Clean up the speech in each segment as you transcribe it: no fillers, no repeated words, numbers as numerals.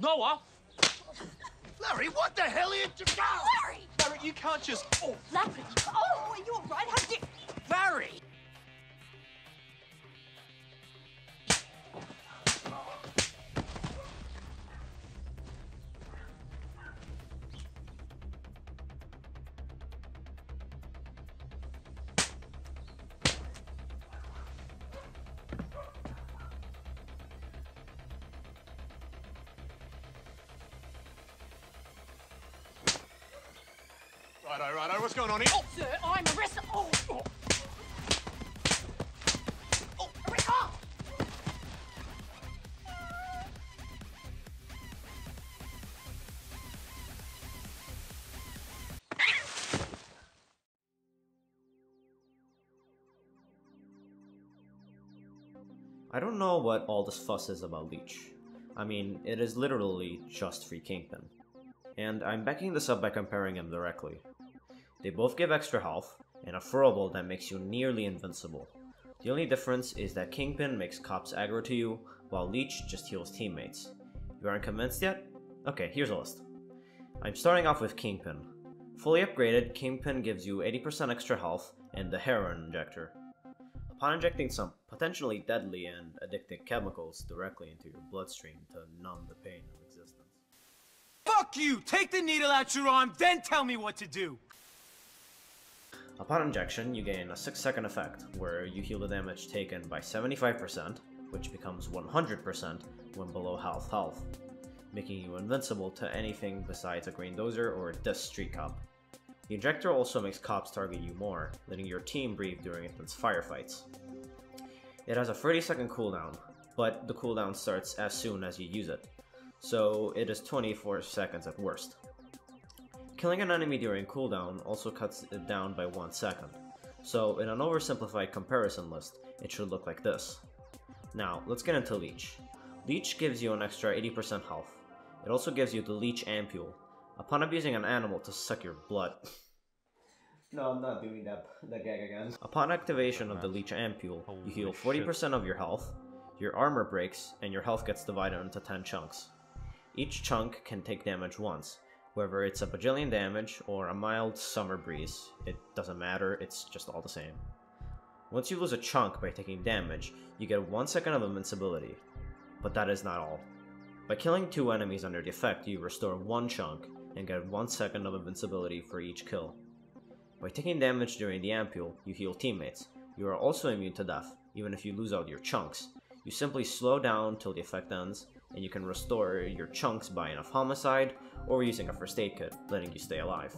Noah! Larry, what the hell are you doing? Larry! Larry, you can't just... Oh, Larry! Oh, are you all right? How did you... Larry! Righto, what's going on here? Oh, sir, I'm arrested. Oh! Oh! Oh! Oh! I don't know what all this fuss is about Leech. I mean, it is literally just free Kingpin. And I'm backing this up by comparing them directly. They both give extra health, and a throwable that makes you nearly invincible. The only difference is that Kingpin makes cops aggro to you, while Leech just heals teammates. You aren't convinced yet? Okay, here's a list. I'm starting off with Kingpin. Fully upgraded, Kingpin gives you 80% extra health and the heroin injector. Upon injecting some potentially deadly and addictive chemicals directly into your bloodstream to numb the pain of existence. Fuck you! Take the needle out your arm, then tell me what to do! Upon injection, you gain a 6-second effect, where you heal the damage taken by 75%, which becomes 100% when below half health, making you invincible to anything besides a green dozer or this street cop. The injector also makes cops target you more, letting your team breathe during intense firefights. It has a 30-second cooldown, but the cooldown starts as soon as you use it, so it is 24 seconds at worst. Killing an enemy during cooldown also cuts it down by 1 second, so in an oversimplified comparison list, it should look like this. Now, let's get into Leech. Leech gives you an extra 80% health. It also gives you the Leech Ampule, upon abusing an animal to suck your blood. No, I'm not doing that gag again. Upon activation of the Leech Ampule, you heal 40% of your health, your armor breaks, and your health gets divided into 10 chunks. Each chunk can take damage once, whether it's a bajillion damage or a mild summer breeze, it doesn't matter, it's just all the same. Once you lose a chunk by taking damage, you get 1 second of invincibility. But that is not all. By killing 2 enemies under the effect, you restore 1 chunk and get 1 second of invincibility for each kill. By taking damage during the ampule, you heal teammates. You are also immune to death, even if you lose out your chunks. You simply slow down till the effect ends, and you can restore your chunks by enough homicide or using a first aid kit, letting you stay alive.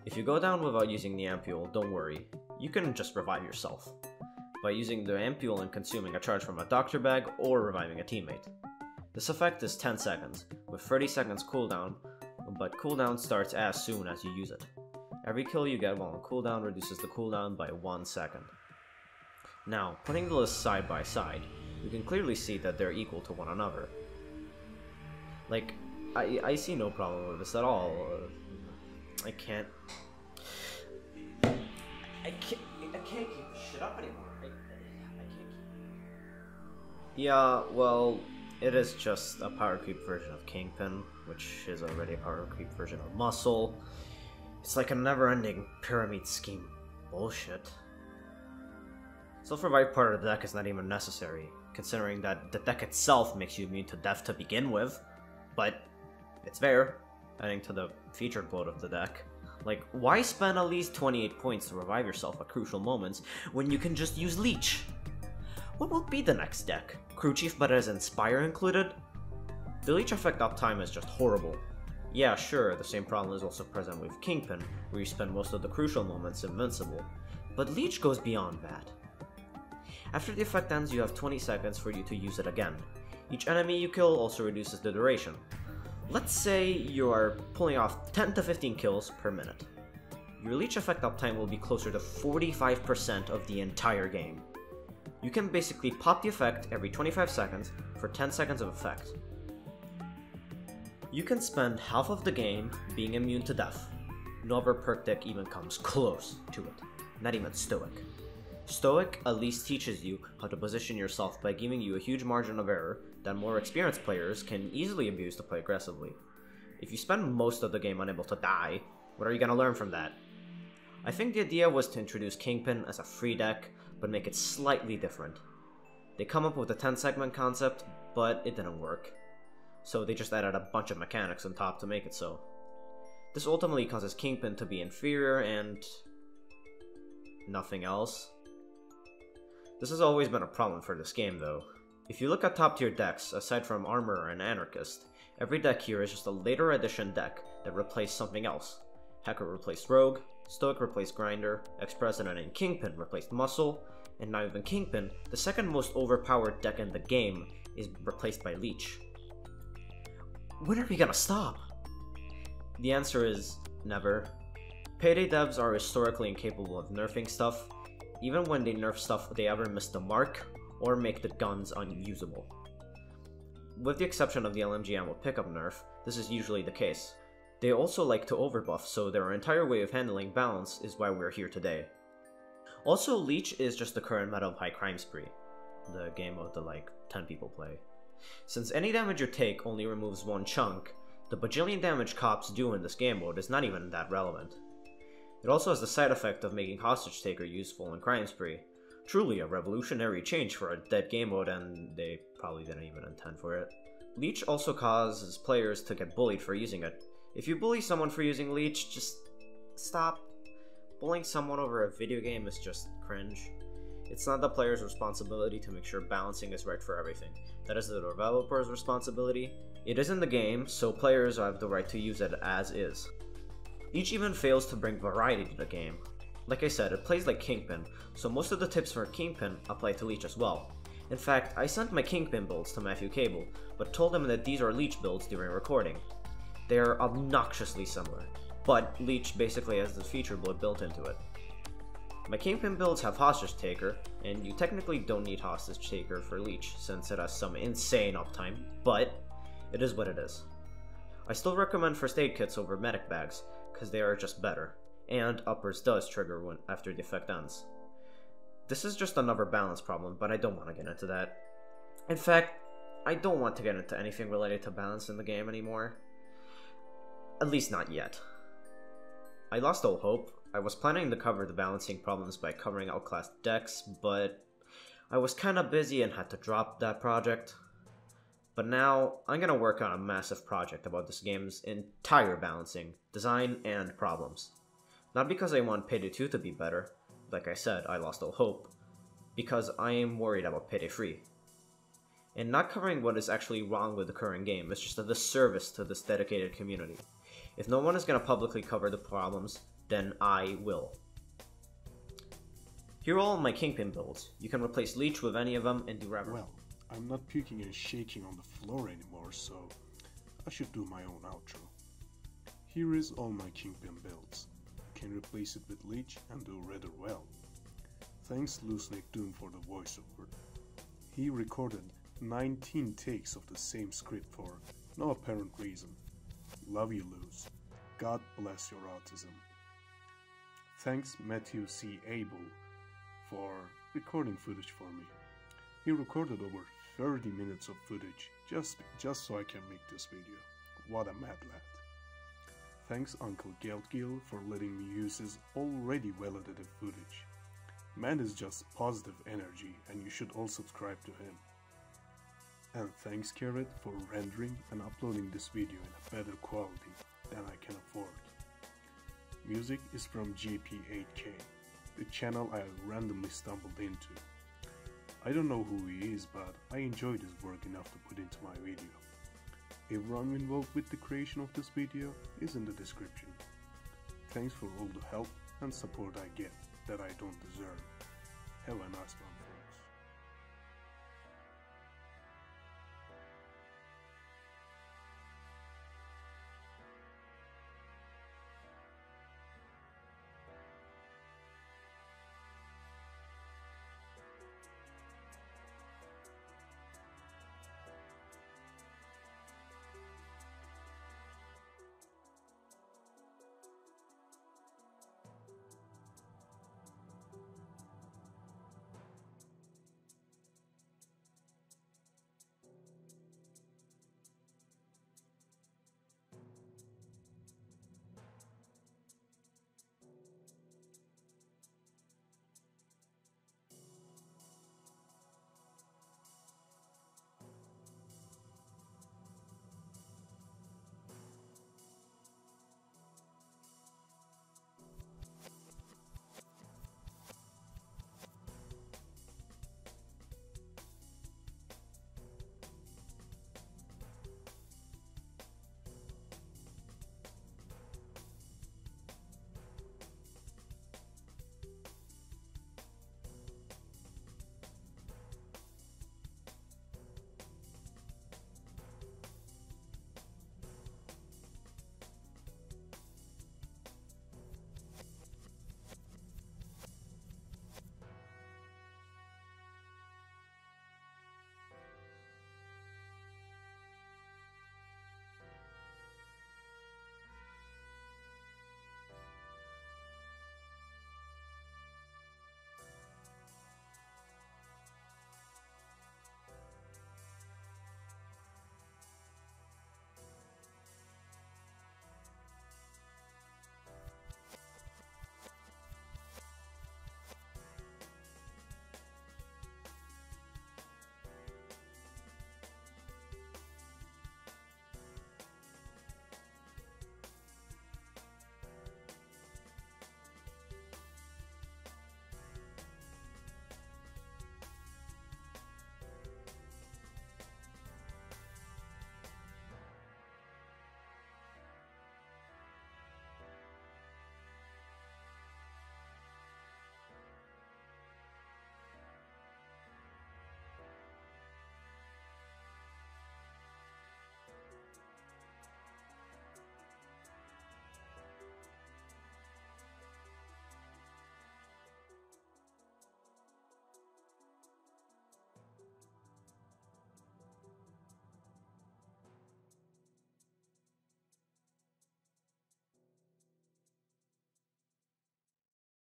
If you go down without using the ampule, don't worry, you can just revive yourself by using the ampule and consuming a charge from a doctor bag or reviving a teammate. This effect is 10 seconds, with 30 seconds cooldown, but cooldown starts as soon as you use it. Every kill you get while on cooldown reduces the cooldown by 1 second. Now, putting the list side by side, you can clearly see that they're equal to one another. Like, I see no problem with this at all. I can't keep this shit up anymore. I can't keep... Yeah, well, it is just a power creep version of Kingpin, which is already a power creep version of Muscle. It's like a never-ending pyramid scheme bullshit. Self-revive part of the deck is not even necessary, considering that the deck itself makes you immune to death to begin with, but it's there, adding to the featured bloat of the deck. Like, why spend at least 28 points to revive yourself at crucial moments when you can just use Leech? What will be the next deck? Crew Chief but has Inspire included? The Leech effect uptime is just horrible. Yeah, sure, the same problem is also present with Kingpin, where you spend most of the crucial moments invincible, but Leech goes beyond that. After the effect ends, you have 20 seconds for you to use it again. Each enemy you kill also reduces the duration. Let's say you are pulling off 10 to 15 kills per minute. Your Leech effect uptime will be closer to 45% of the entire game. You can basically pop the effect every 25 seconds for 10 seconds of effect. You can spend half of the game being immune to death. No other perk deck even comes close to it. Not even Stoic. Stoic at least teaches you how to position yourself by giving you a huge margin of error that more experienced players can easily abuse to play aggressively. If you spend most of the game unable to die, what are you gonna learn from that? I think the idea was to introduce Kingpin as a free deck, but make it slightly different. They come up with a 10-segment concept, but it didn't work. So they just added a bunch of mechanics on top to make it so. This ultimately causes Kingpin to be inferior and nothing else. This has always been a problem for this game though. If you look at top tier decks, aside from Armorer and Anarchist, every deck here is just a later edition deck that replaced something else. Hacker replaced Rogue, Stoic replaced Grinder, Ex-President and Kingpin replaced Muscle, and not even Kingpin, the second most overpowered deck in the game, is replaced by Leech. When are we gonna stop? The answer is never. Payday devs are historically incapable of nerfing stuff, even when they nerf stuff they either miss the mark or make the guns unusable. With the exception of the LMG ammo pickup nerf, this is usually the case. They also like to overbuff, so their entire way of handling balance is why we're here today. Also, Leech is just the current meta of High Crime Spree, the game mode that like 10 people play. Since any damage you take only removes one chunk, the bajillion damage cops do in this game mode is not even that relevant. It also has the side effect of making Hostage Taker useful in Crime Spree. Truly a revolutionary change for a dead game mode, and they probably didn't even intend for it. Leech also causes players to get bullied for using it. If you bully someone for using Leech, just stop. Bullying someone over a video game is just cringe. It's not the player's responsibility to make sure balancing is right for everything. That is the developer's responsibility. It is in the game, so players have the right to use it as is. Leech even fails to bring variety to the game. Like I said, it plays like Kingpin, so most of the tips for Kingpin apply to Leech as well. In fact, I sent my Kingpin builds to Matthew Cable, but told him that these are Leech builds during recording. They are obnoxiously similar, but Leech basically has the feature bloat built into it. My Kingpin builds have Hostage Taker, and you technically don't need Hostage Taker for Leech since it has some insane uptime, but it is what it is. I still recommend first aid kits over medic bags, because they are just better, and uppers does trigger when after the effect ends. This is just another balance problem, but I don't want to get into that. In fact, I don't want to get into anything related to balance in the game anymore. At least not yet. I lost all hope. I was planning to cover the balancing problems by covering outclassed decks, but I was kinda busy and had to drop that project. But now, I'm gonna work on a massive project about this game's entire balancing, design, and problems. Not because I want Payday 2 to be better, like I said, I lost all hope, because I am worried about Payday 3. And not covering what is actually wrong with the current game is just a disservice to this dedicated community. If no one is gonna publicly cover the problems, then I will. Here are all my Kingpin builds. You can replace Leech with any of them and do whatever. Well, I'm not puking and shaking on the floor anymore, so I should do my own outro. Here is all my Kingpin builds. Can replace it with Leech and do rather well. Thanks Loosenick Doom for the voiceover. He recorded 19 takes of the same script for no apparent reason. Love you, Loose. God bless your autism. Thanks Matthew C. Abel for recording footage for me. He recorded over 30 minutes of footage just so I can make this video. What a mad lad. Thanks Uncle Geltgil for letting me use his already well edited footage. Man is just positive energy and you should all subscribe to him. And thanks Carrot for rendering and uploading this video in a better quality than I can afford. Music is from JP8K, the channel I randomly stumbled into. I don't know who he is, but I enjoyed his work enough to put into my video. Everyone involved with the creation of this video is in the description. Thanks for all the help and support I get that I don't deserve. Have a nice one.